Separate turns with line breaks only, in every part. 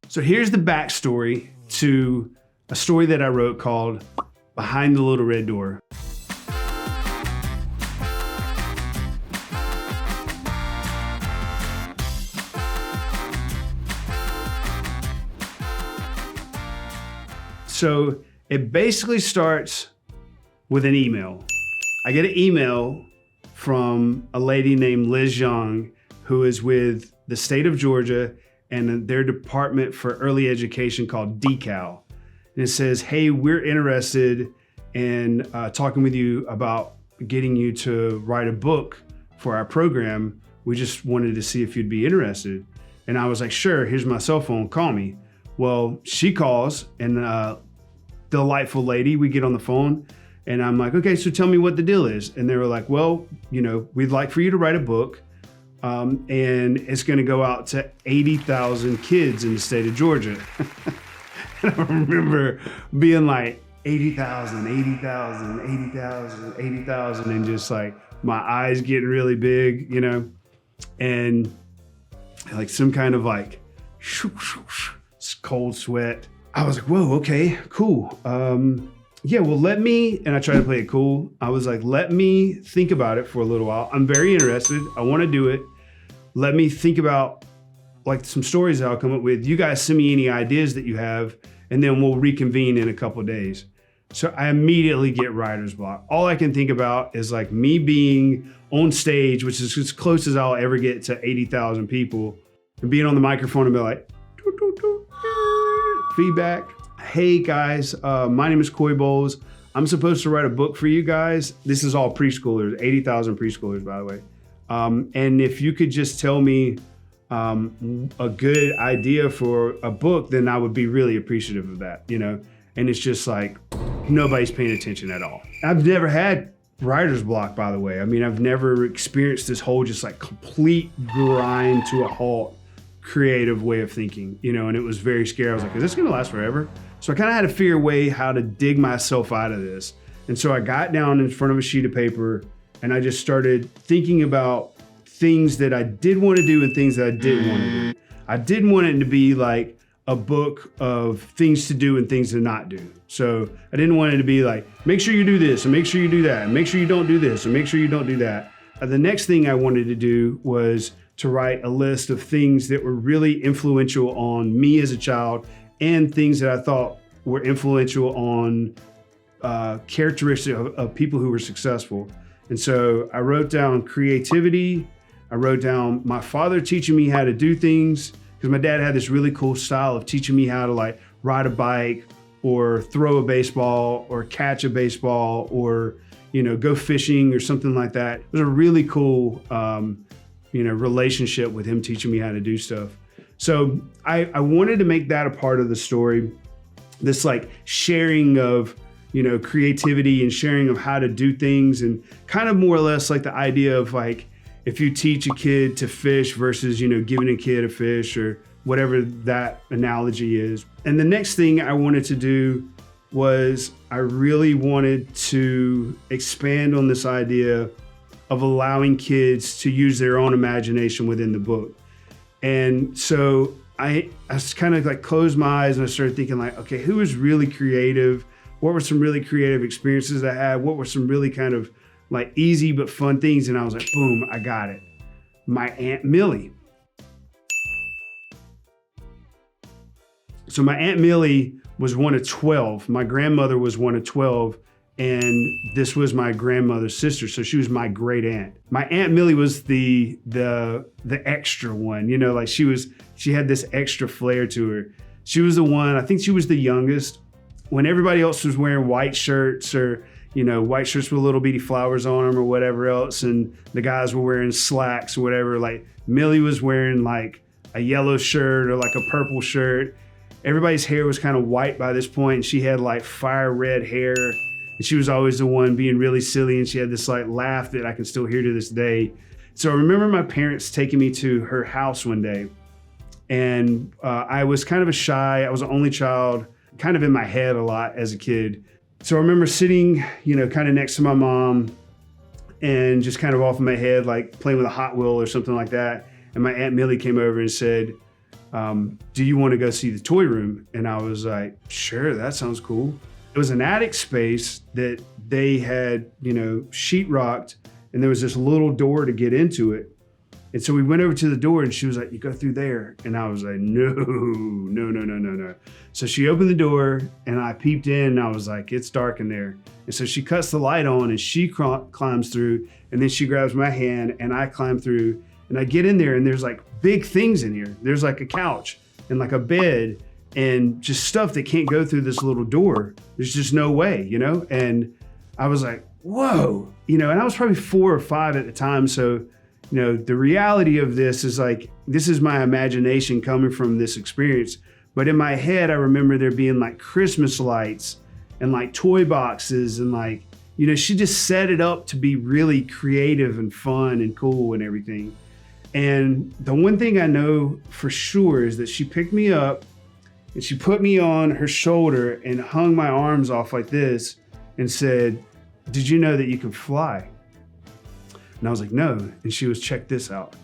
So here's the backstory to a story that I wrote called Behind the Little Red Door. So it basically starts with an email. I get an email from a lady named 𝘠𝘠𝘥, who is with the state of Georgia and their department for early education called DECAL. And it says, hey, we're interested in talking with you about getting you to write a book for our program. We just wanted to see if you'd be interested. And I was like, sure, here's my cell phone, call me. Well, she calls, and delightful lady, we get on the phone, and I'm like, okay, so tell me what the deal is. And they were like, well, you know, we'd like for you to write a book, and it's gonna go out to 80,000 kids in the state of Georgia. And I remember being like, 80,000, 80,000, 80,000, 80,000, and just like my eyes getting really big, you know, and like some kind of like cold sweat. I was like, whoa, okay, cool. Yeah, well, and I tried to play it cool. I was like, let me think about it for a little while. I'm very interested. I want to do it. Let me think about like some stories that I'll come up with. You guys send me any ideas that you have, and then we'll reconvene in a couple of days. So I immediately get writer's block. All I can think about is like me being on stage, which is as close as I'll ever get to 80,000 people, and being on the microphone and be like, feedback. Hey guys, my name is Coy Bowles. I'm supposed to write a book for you guys. This is all preschoolers, 80,000 preschoolers, by the way. And if you could just tell me a good idea for a book, then I would be really appreciative of that, you know? And it's just like, nobody's paying attention at all. I've never had writer's block, by the way. I mean, I've never experienced this whole just like complete grind to a halt creative way of thinking, you know, and it was very scary. I was like, is this gonna last forever? So I kind of had to figure a way how to dig myself out of this. And so I got down in front of a sheet of paper and I just started thinking about things that I did want to do and things that I didn't want to do. I didn't want it to be like a book of things to do and things to not do. So I didn't want it to be like, make sure you do this and make sure you do that and make sure you don't do this and make sure you don't do that. The next thing I wanted to do was to write a list of things that were really influential on me as a child and things that I thought were influential on characteristics of people who were successful. And so I wrote down creativity. I wrote down my father teaching me how to do things, because my dad had this really cool style of teaching me how to like ride a bike or throw a baseball or catch a baseball or, you know, go fishing or something like that. It was a really cool, you know, relationship with him teaching me how to do stuff. So I wanted to make that a part of the story, this like sharing of, you know, creativity and sharing of how to do things, and kind of more or less like the idea of like, if you teach a kid to fish versus, you know, giving a kid a fish or whatever that analogy is. And the next thing I wanted to do was I really wanted to expand on this idea of allowing kids to use their own imagination within the book. And so I kind of like closed my eyes and I started thinking like, okay, who is really creative? What were some really creative experiences I had? What were some really kind of like easy but fun things? And I was like, boom, I got it. My Aunt Millie. So my Aunt Millie was one of 12. My grandmother was one of 12. And this was my grandmother's sister, so she was my great aunt. My Aunt Millie was the extra one, you know, like she had this extra flair to her. She was the one, I think she was the youngest. When everybody else was wearing white shirts or, you know, white shirts with little bitty flowers on them or whatever else, and the guys were wearing slacks or whatever, like Millie was wearing like a yellow shirt or like a purple shirt. Everybody's hair was kind of white by this point, and she had like fire red hair. And she was always the one being really silly, and she had this like laugh that I can still hear to this day. So I remember my parents taking me to her house one day, and I was kind of I was the only child, kind of in my head a lot as a kid. So I remember sitting, you know, kind of next to my mom and just kind of off in my head, like playing with a Hot Wheel or something like that. And my Aunt Millie came over and said, do you want to go see the toy room? And I was like, sure, that sounds cool. It was an attic space that they had, sheetrocked, and there was this little door to get into it. And so we went over to the door, and she was like, you go through there. And I was like, no. So she opened the door, and I peeped in, and I was like, it's dark in there. And so she cuts the light on, and she climbs through, and then she grabs my hand, and I climb through, and I get in there, and there's like big things in here. There's like a couch and like a bed and just stuff that can't go through this little door. There's just no way, And I was like, whoa, and I was probably 4 or 5 at the time. So, the reality of this is like, this is my imagination coming from this experience. But in my head, I remember there being like Christmas lights and like toy boxes and like, she just set it up to be really creative and fun and cool and everything. And the one thing I know for sure is that she picked me up and she put me on her shoulder and hung my arms off like this and said, did you know that you can fly? And I was like, no. And she was, check this out.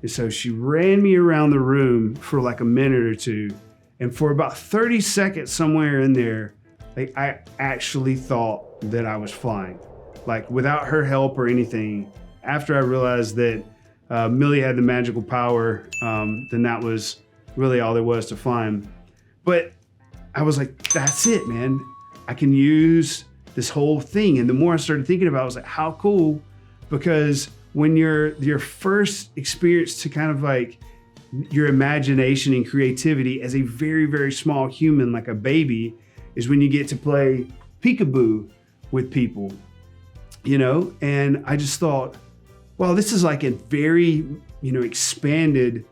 And so she ran me around the room for like a minute or two. And for about 30 seconds somewhere in there, like I actually thought that I was flying, like without her help or anything. After I realized that Millie had the magical power, then that was really all there was to flying. But I was like, that's it, man. I can use this whole thing. And the more I started thinking about it, I was like, how cool. Because when your first experience to kind of like your imagination and creativity as a very, very small human, like a baby, is when you get to play peekaboo with people, And I just thought, well, this is like a very, expanded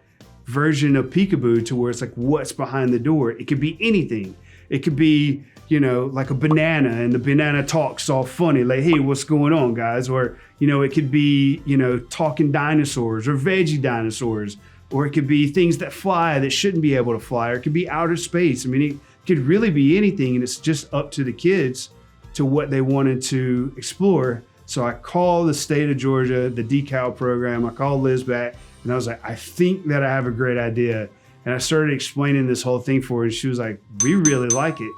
version of peekaboo to where it's like, what's behind the door? It could be anything. It could be, like a banana and the banana talks all funny, like, hey, what's going on, guys? Or, it could be, talking dinosaurs or veggie dinosaurs, or it could be things that fly that shouldn't be able to fly, or it could be outer space. I mean, it could really be anything. And it's just up to the kids to what they wanted to explore. So I called the state of Georgia, the decal program. I called Liz back and I was like, I think that I have a great idea. And I started explaining this whole thing for her. And she was like, we really like it,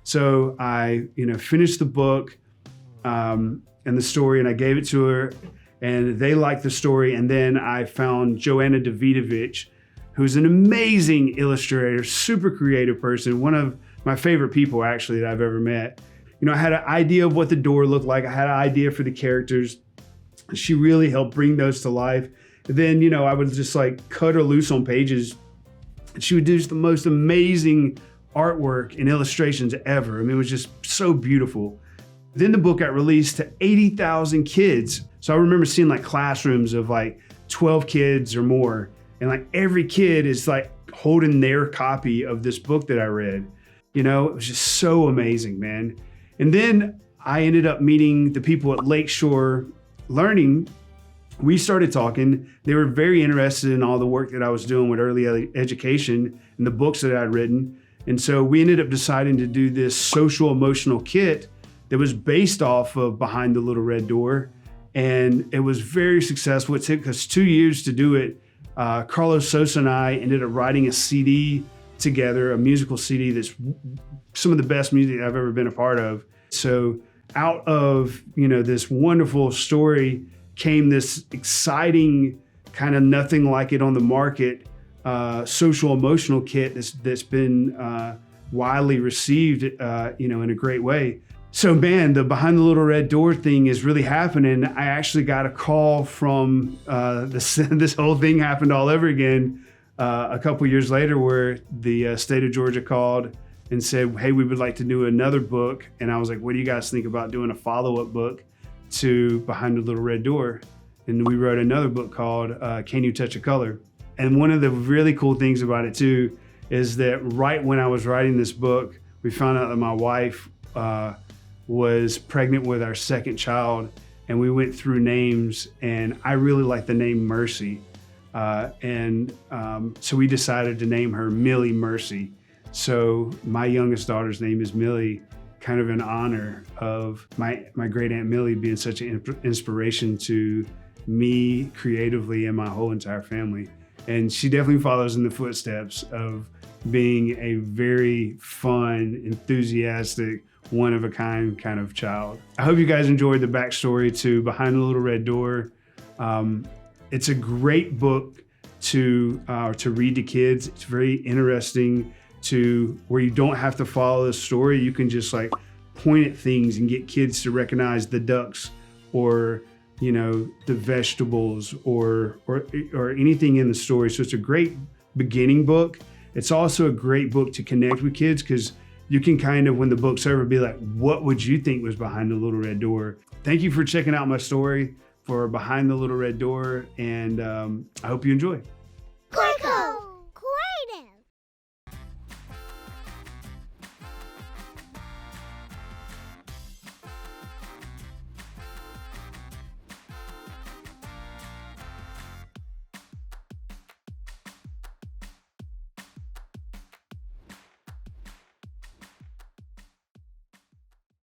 So I, finished the book and the story, and I gave it to her, and they liked the story. And then I found 𝘓𝘓𝘵𝘵𝘭𝘦 𝘙𝘦𝘥, who's an amazing illustrator, super creative person, one of my favorite people actually that I've ever met. I had an idea of what the door looked like. I had an idea for the characters. She really helped bring those to life. And then, I would just like cut her loose on pages. And she would do the most amazing artwork and illustrations ever. I mean, it was just so beautiful. Then the book got released to 80,000 kids. So I remember seeing like classrooms of like 12 kids or more. And like every kid is like holding their copy of this book that I read. It was just so amazing, man. And then I ended up meeting the people at Lakeshore Learning. We started talking. They were very interested in all the work that I was doing with early education and the books that I'd written. And so we ended up deciding to do this social emotional kit that was based off of Behind the Little Red Door. And it was very successful. It took us 2 years to do it. Carlos Sosa and I ended up writing a CD together, a musical CD that's some of the best music I've ever been a part of. So out of, this wonderful story came this exciting kind of nothing like it on the market social emotional kit that's been widely received, in a great way. So man, the Behind the Little Red Door thing is really happening. I actually got a call from this whole thing happened all over again a couple years later, where the state of Georgia called and said, hey, we would like to do another book. And I was like, what do you guys think about doing a follow-up book to Behind the Little Red Door? And we wrote another book called Can You Touch a Color? And one of the really cool things about it too is that right when I was writing this book, we found out that my wife was pregnant with our second child, and we went through names, and I really liked the name Mercy. So we decided to name her Millie Mercy. So my youngest daughter's name is Millie, kind of in honor of my great aunt Millie being such an inspiration to me creatively and my whole entire family. And she definitely follows in the footsteps of being a very fun, enthusiastic, one-of-a-kind kind of child. I hope you guys enjoyed the backstory to Behind the Little Red Door. It's a great book to read to kids. It's very interesting where you don't have to follow the story. You can just like point at things and get kids to recognize the ducks or, you know, the vegetables or anything in the story. So it's a great beginning book. It's also a great book to connect with kids because you can kind of, when the book's over, be like, what would you think was behind the Little Red Door? Thank you for checking out my story for Behind the Little Red Door, and I hope you enjoy.